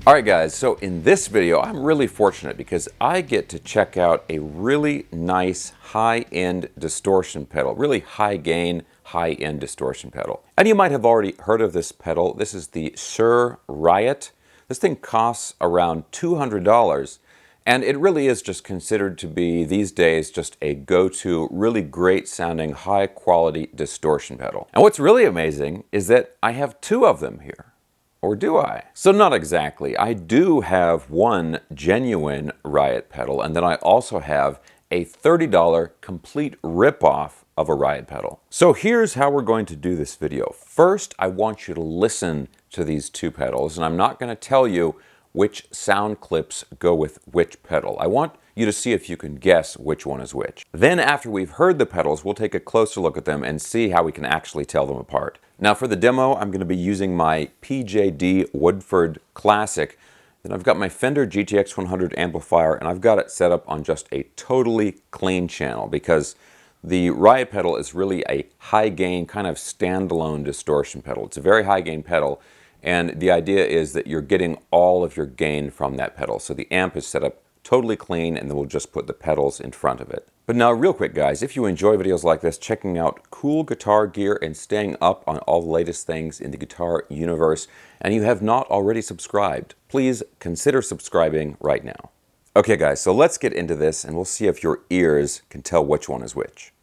Alright guys, so in this video I'm really fortunate because I get to check out a really nice high-end distortion pedal, really high gain, high-end distortion pedal. And you might have already heard of this pedal. This is the Suhr Riot. This thing costs around $200 and it really is just considered to be these days just a go-to, really great sounding, high-quality distortion pedal. And what's really amazing is that I have two of them here. Or do I? So not exactly. I do have one genuine Riot pedal, and then I also have a $30 complete rip-off of a Riot pedal. So here's how we're going to do this video. First, I want you to listen to these two pedals, and I'm not going to tell you which sound clips go with which pedal. I want you to see if you can guess which one is which. Then after we've heard the pedals, we'll take a closer look at them and see how we can actually tell them apart. Now for the demo, I'm going to be using my PJD Woodford Classic. Then I've got my Fender GTX 100 amplifier, and I've got it set up on just a totally clean channel because the Riot pedal is really a high gain, kind of standalone distortion pedal. It's a very high gain pedal, and the idea is that you're getting all of your gain from that pedal. So the amp is set up totally clean, and then we'll just put the pedals in front of it. But now real quick guys, if you enjoy videos like this, checking out cool guitar gear and staying up on all the latest things in the guitar universe, and you have not already subscribed, please consider subscribing right now. Okay guys, so let's get into this and we'll see if your ears can tell which one is which.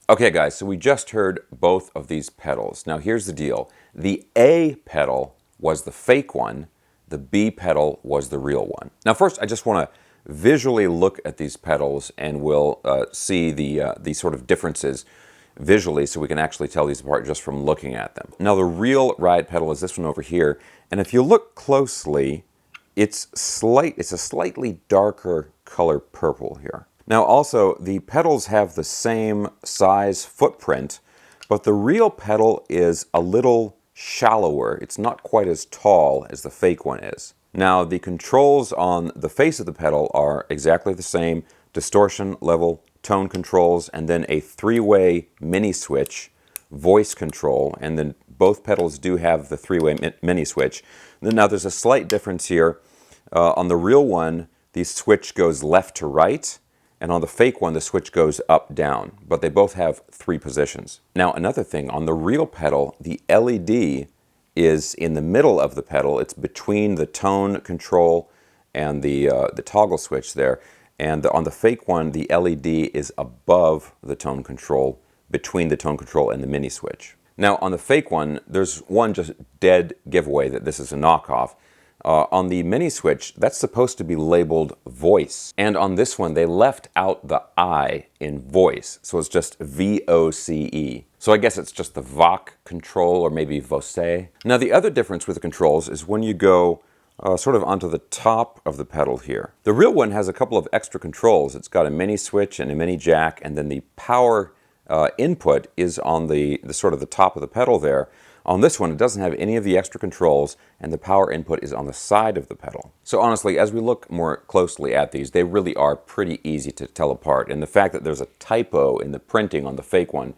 Okay guys, so we just heard both of these pedals. Now here's the deal. The A pedal was the fake one, the B pedal was the real one. Now first I just want to visually look at these pedals and we'll see the sort of differences visually so we can actually tell these apart just from looking at them. Now the real Riot pedal is this one over here, and if you look closely, it's a slightly darker color purple here. Now also, the pedals have the same size footprint, but the real pedal is a little shallower. It's not quite as tall as the fake one is. Now the controls on the face of the pedal are exactly the same: distortion, level, tone controls, and then a three-way mini switch, voice control, and then both pedals do have the three-way mini switch. Now there's a slight difference here. On the real one, the switch goes left to right, and on the fake one, the switch goes up, down, but they both have 3 positions. Now, another thing, on the real pedal, the LED is in the middle of the pedal. It's between the tone control and the toggle switch there. And on the fake one, the LED is above the tone control, between the tone control and the mini switch. Now, on the fake one, there's one just dead giveaway that this is a knockoff. On the mini switch, that's supposed to be labeled voice. And on this one, they left out the I in voice, so it's just VOCE. So I guess it's just the VOC control, or maybe voce. Now the other difference with the controls is when you go sort of onto the top of the pedal here. The real one has a couple of extra controls. It's got a mini switch and a mini jack, and then the power input is on the sort of the top of the pedal there. On this one, it doesn't have any of the extra controls, and the power input is on the side of the pedal. So honestly, as we look more closely at these, they really are pretty easy to tell apart. And the fact that there's a typo in the printing on the fake one,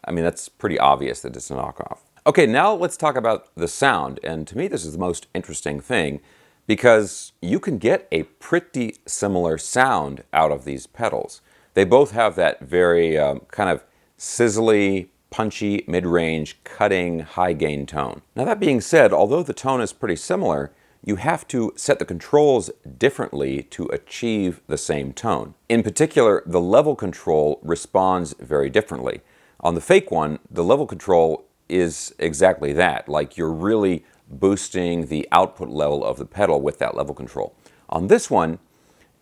I mean, that's pretty obvious that it's a knockoff. Okay, now let's talk about the sound. And to me, this is the most interesting thing, because you can get a pretty similar sound out of these pedals. They both have that very kind of sizzly, punchy, mid-range, cutting, high-gain tone. Now that being said, although the tone is pretty similar, you have to set the controls differently to achieve the same tone. In particular, the level control responds very differently. On the fake one, the level control is exactly that, like you're really boosting the output level of the pedal with that level control. On this one,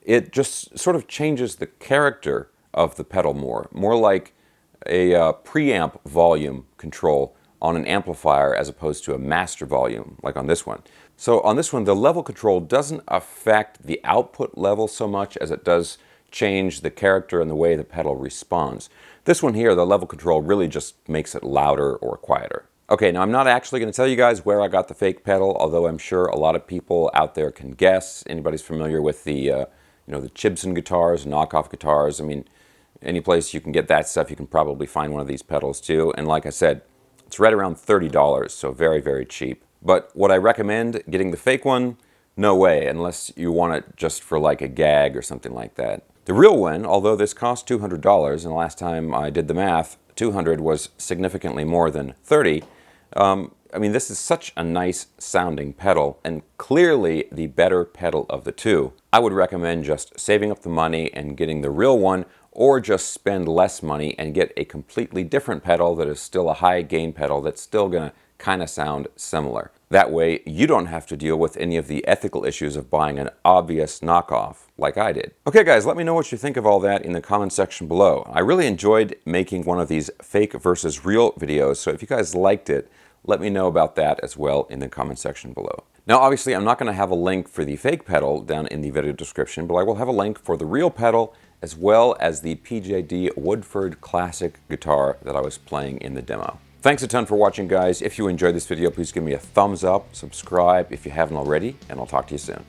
it just sort of changes the character of the pedal more like a preamp volume control on an amplifier as opposed to a master volume like on this one. So on this one, the level control doesn't affect the output level so much as it does change the character and the way the pedal responds. This one here, the level control really just makes it louder or quieter. Okay, now I'm not actually going to tell you guys where I got the fake pedal, although I'm sure a lot of people out there can guess. Anybody's familiar with the the Chibson guitars, knockoff guitars. I mean, any place you can get that stuff, you can probably find one of these pedals too. And like I said, it's right around $30, so very, very cheap. But would I recommend getting the fake one? No way, unless you want it just for like a gag or something like that. The real one, although this cost $200, and the last time I did the math, 200 was significantly more than 30. I mean, this is such a nice sounding pedal, and clearly the better pedal of the two. I would recommend just saving up the money and getting the real one, or just spend less money and get a completely different pedal that is still a high gain pedal that's still gonna kind of sound similar. That way you don't have to deal with any of the ethical issues of buying an obvious knockoff like I did. Okay guys, let me know what you think of all that in the comment section below. I really enjoyed making one of these fake versus real videos, so if you guys liked it, let me know about that as well in the comment section below. Now obviously I'm not going to have a link for the fake pedal down in the video description, but I will have a link for the real pedal as well as the PJD Woodford Classic guitar that I was playing in the demo. Thanks a ton for watching guys. If you enjoyed this video, please give me a thumbs up, subscribe if you haven't already, and I'll talk to you soon.